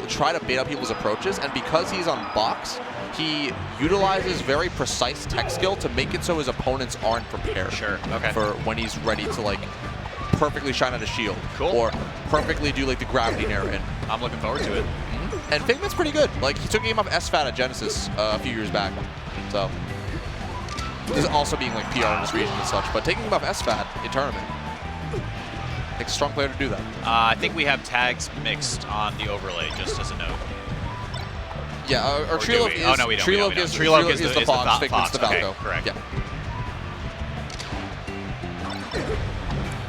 try to bait out people's approaches, and because he's on box, he utilizes very precise tech skill to make it so his opponents aren't prepared for when he's ready to like perfectly shine out a shield or perfectly do like the gravity nair in. I'm looking forward to it. And Figment's pretty good. Like, he took a game off SFAT at Genesis a few years back. So, this is also being like PR in this region and such, but taking him off SFAT in tournament takes a strong player to do that. I think we have tags mixed on the overlay, just as a note. Yeah, our trilok is, Trilok is the Fox, Figment's the Falco. Okay, correct. Yeah.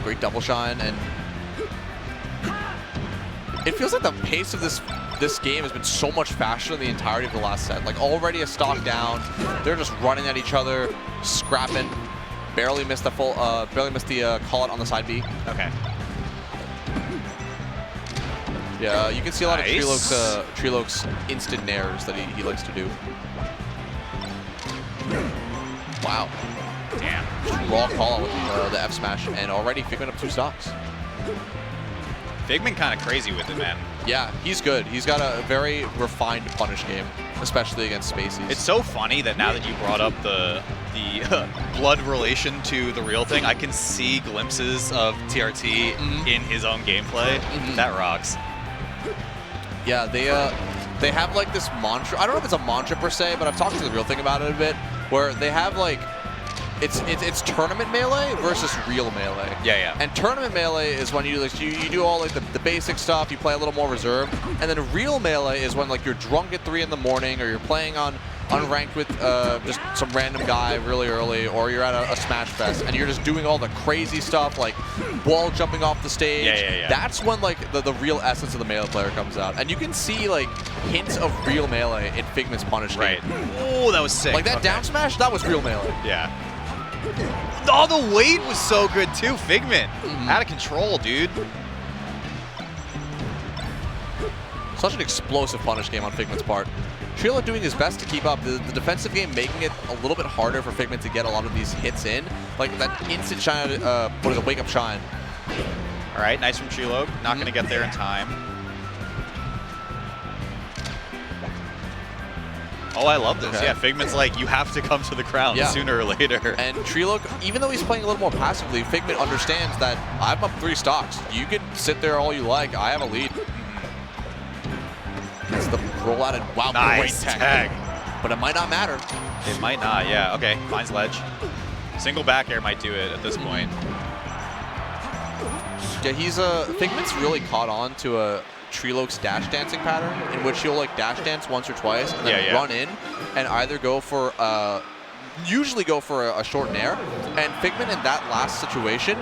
Great double shine, and it feels like the pace of this game has been so much faster than the entirety of the last set. Like, already a stock down, they're just running at each other, scrapping. Barely missed the call out on the side B. Okay. Yeah, you can see a lot of Trilok's instant nairs that he likes to do. Wow. Damn. Just raw call out with the F smash, and already Figment up 2 stocks. Figment kind of crazy with it, man. Yeah, he's good. He's got a very refined punish game, especially against Spaceys. It's so funny that now that you brought up the blood relation to the real thing, I can see glimpses of TRT in his own gameplay. That rocks. Yeah, they have like this mantra. I don't know if it's a mantra per se, but I've talked to the real thing about it a bit, where they have like it's tournament melee versus real melee. Yeah. And tournament melee is when you do all like the basic stuff, you play a little more reserved, and then real melee is when like you're drunk at 3 in the morning, or you're playing on unranked with just some random guy really early, or you're at a Smash Fest and you're just doing all the crazy stuff like wall jumping off the stage. Yeah. That's when like the real essence of the melee player comes out, and you can see like hints of real melee in Figment's punish game. Right. Oh, that was sick. Like that down smash, that was real melee. Yeah. Oh, the weight was so good too. Figment, out of control, dude. Such an explosive punish game on Figment's part. Trilok doing his best to keep up. The defensive game making it a little bit harder for Figment to get a lot of these hits in. Like that instant shine, what is it, wake up shine. All right, nice from Trilok. Not going to get there in time. Oh, I love this. Okay. Yeah, Figment's like, you have to come to the crown sooner or later. And Trilok, even though he's playing a little more passively, Figment understands that I'm up 3 stocks. You can sit there all you like. I have a lead. That's the roll out and wow, nice great tag. But it might not matter. It might not, yeah. Okay, finds ledge. Single back air might do it at this point. Yeah, he's Figment's really caught on to a Trilok's dash dancing pattern, in which he'll like dash dance once or twice and then run in and either go for usually go for a short nair. And Figment in that last situation,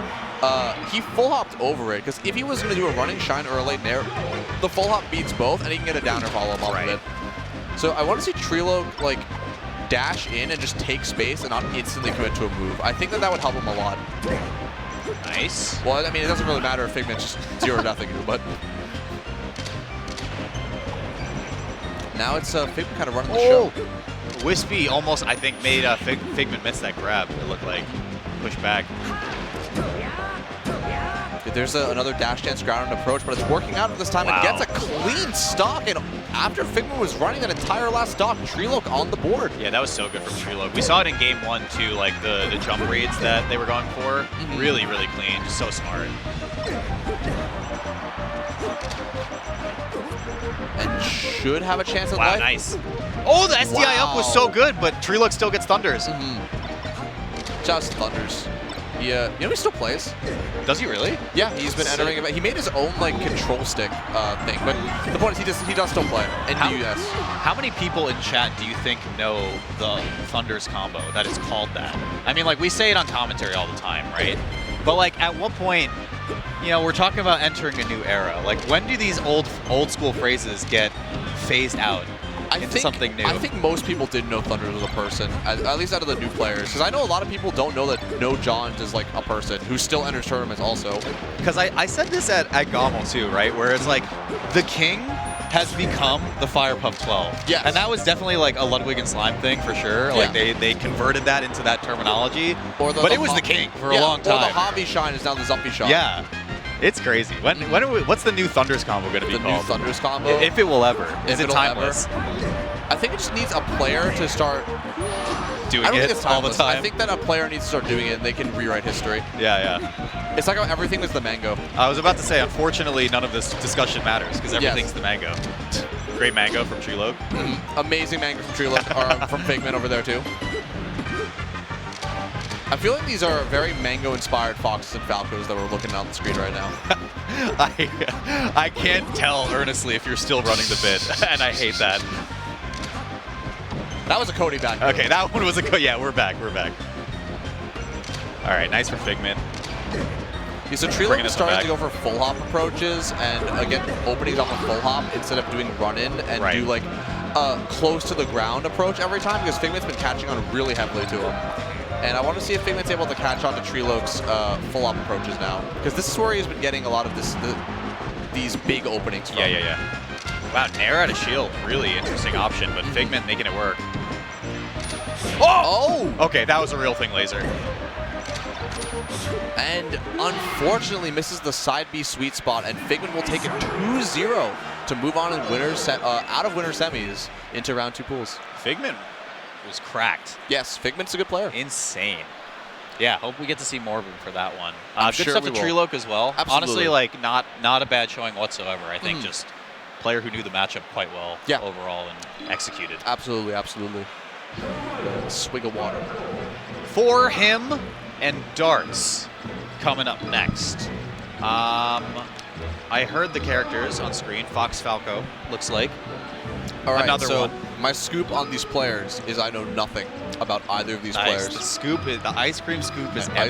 he full hopped over it, because if he was going to do a running shine or a late nair, the full hop beats both and he can get a downer follow up off of it. So I want to see Trilok like dash in and just take space and not instantly commit to a move. I think that would help him a lot. Nice. Well, I mean, it doesn't really matter if Figment's just 0-0, but now it's Figment kind of running the show. Wispy almost, I think, made Figment miss that grab, it looked like. Push back. There's another dash dance ground and approach, but it's working out at this time. It gets a clean stock, and after Figment was running that entire last stock, Trilok on the board. Yeah, that was so good from Trilok. We saw it in game 1 too, like the jump reads that they were going for. Really, really clean, just so smart. And should have a chance at life. life. Nice. Oh, the SDI up was so good, but Trilok still gets thunders. Just thunders. Yeah, you know he still plays. Does he really? Yeah, he's been entering. He made his own like control stick thing, but the point is he does still play in the US. How many people in chat do you think know the Thunders combo that is called that? I mean, like we say it on commentary all the time, right? But like at what point, you know, we're talking about entering a new era. Like when do these old school phrases get phased out? Into something new. I think most people didn't know Thunders was a person, at least out of the new players. Because I know a lot of people don't know that No Johns is like a person who still enters tournaments also. Because I said this at Gamo too, right? Where it's like, the king has become the Firepuff 12. Yes. And that was definitely like a Ludwig and Slime thing for sure. Like they converted that into that terminology. But it was the king for a long time. Or the Hobby Shine is now the Zumpy Shine. Yeah. It's crazy. What's the new Thunders combo going to be called? The new Thunders combo? If it will ever. Is it timeless? I think it just needs a player to start doing I don't it think it's all the timeless. time. I think that a player needs to start doing it and they can rewrite history. Yeah. It's like how everything was the mango. I was about to say, unfortunately, none of this discussion matters because everything's the mango. Great mango from trilok. Amazing mango from trilok, or from Figment over there too. I feel like these are very mango-inspired Foxes and Falcos that we're looking on the screen right now. I can't tell earnestly if you're still running the bit, and I hate that. That was a Cody back. Okay, that one was a Cody. Yeah, we're back. All right, nice for Figment. Yeah, so trilok is starting to go for full hop approaches and again openings off a full hop instead of doing run-in and do like a close to the ground approach every time because Figment's been catching on really heavily to him. And I want to see if Figment's able to catch on to trilok's full hop approaches now because this is where he's been getting a lot of these big openings from. Yeah. Wow, Nair out of shield, really interesting option, but Figment making it work. Oh! Okay, that was a real thing, Laser. And unfortunately misses the side B sweet spot, and Figment will take it 2-0 to move on in out of winner semis into round 2 pools. Figment was cracked. Yes, Figment's a good player. Insane. Yeah, hope we get to see more of him for that one. I'm good sure stuff to trilok as well. Absolutely. Honestly, like not a bad showing whatsoever. I think just player who knew the matchup quite well overall and executed. Absolutely. Swig of water. For him and darts coming up next. I heard the characters on screen. Fox Falco looks like. All right, Another so one. my scoop on these players is I know nothing about either of these players. The ice cream scoop is empty.